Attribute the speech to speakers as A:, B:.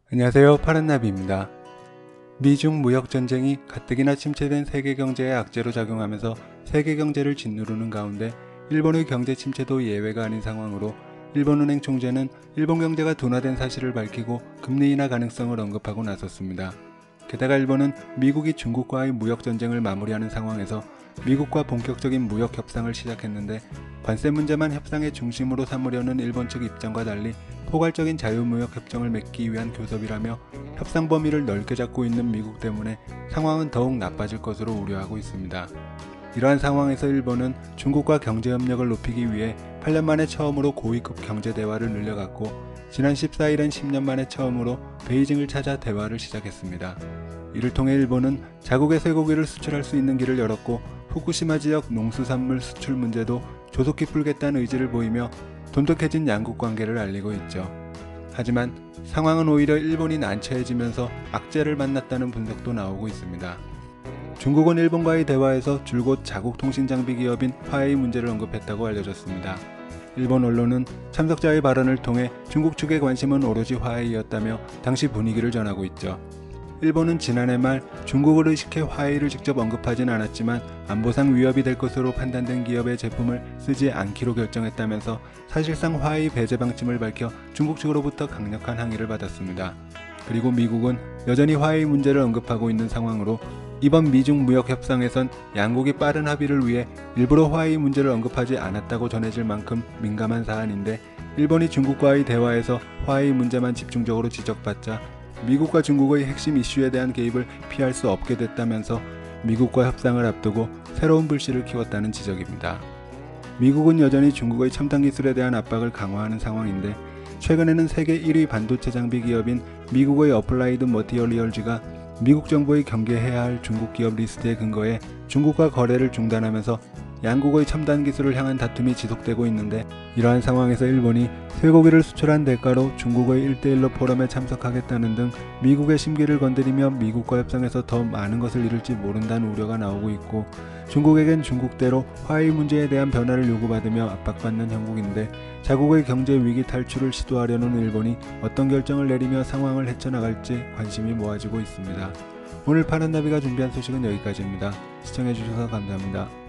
A: 안녕하세요. 파란나비입니다. 미중 무역전쟁이 가뜩이나 침체된 세계 경제에 악재로 작용하면서 세계 경제를 짓누르는 가운데 일본의 경제 침체도 예외가 아닌 상황으로 일본은행 총재는 일본 경제가 둔화된 사실을 밝히고 금리 인하 가능성을 언급하고 나섰습니다. 게다가 일본은 미국이 중국과의 무역전쟁을 마무리하는 상황에서 미국과 본격적인 무역 협상을 시작했는데 관세 문제만 협상의 중심으로 삼으려는 일본 측 입장과 달리 포괄적인 자유무역 협정을 맺기 위한 교섭이라며 협상 범위를 넓게 잡고 있는 미국 때문에 상황은 더욱 나빠질 것으로 우려하고 있습니다. 이러한 상황에서 일본은 중국과 경제협력을 높이기 위해 8년 만에 처음으로 고위급 경제대화를 늘려갔고 지난 14일엔 10년 만에 처음으로 베이징을 찾아 대화를 시작했습니다. 이를 통해 일본은 자국의 쇠고기를 수출할 수 있는 길을 열었고 후쿠시마 지역 농수산물 수출 문제도 조속히 풀겠다는 의지를 보이며 돈독해진 양국 관계를 알리고 있죠. 하지만 상황은 오히려 일본이 난처해지면서 악재를 만났다는 분석도 나오고 있습니다. 중국은 일본과의 대화에서 줄곧 자국 통신 장비 기업인 화웨이 문제를 언급했다고 알려졌습니다. 일본 언론은 참석자의 발언을 통해 중국 측의 관심은 오로지 화웨이였다며 당시 분위기를 전하고 있죠. 일본은 지난해 말 중국을 의식해 화웨이를 직접 언급하진 않았지만 안보상 위협이 될 것으로 판단된 기업의 제품을 쓰지 않기로 결정했다면서 사실상 화웨이 배제 방침을 밝혀 중국 측으로부터 강력한 항의를 받았습니다. 그리고 미국은 여전히 화웨이 문제를 언급하고 있는 상황으로 이번 미중 무역 협상에선 양국이 빠른 합의를 위해 일부러 화웨이 문제를 언급하지 않았다고 전해질 만큼 민감한 사안인데 일본이 중국과의 대화에서 화웨이 문제만 집중적으로 지적받자 미국과 중국의 핵심 이슈에 대한 개입을 피할 수 없게 됐다면서 미국과 협상을 앞두고 새로운 불씨를 키웠다는 지적입니다. 미국은 여전히 중국의 첨단 기술에 대한 압박을 강화하는 상황인데 최근에는 세계 1위 반도체 장비 기업인 미국의 어플라이드 머티리얼즈가 미국 정부의 경계해야 할 중국 기업 리스트에 근거해 중국과 거래를 중단하면서 양국의 첨단 기술을 향한 다툼이 지속되고 있는데 이러한 상황에서 일본이 쇠고기를 수출한 대가로 중국의 1대1로 포럼에 참석하겠다는 등 미국의 심기를 건드리며 미국과 협상에서 더 많은 것을 잃을지 모른다는 우려가 나오고 있고 중국에겐 중국대로 화웨이 문제에 대한 변화를 요구받으며 압박받는 형국인데 자국의 경제 위기 탈출을 시도하려는 일본이 어떤 결정을 내리며 상황을 헤쳐나갈지 관심이 모아지고 있습니다. 오늘 파란나비가 준비한 소식은 여기까지입니다. 시청해주셔서 감사합니다.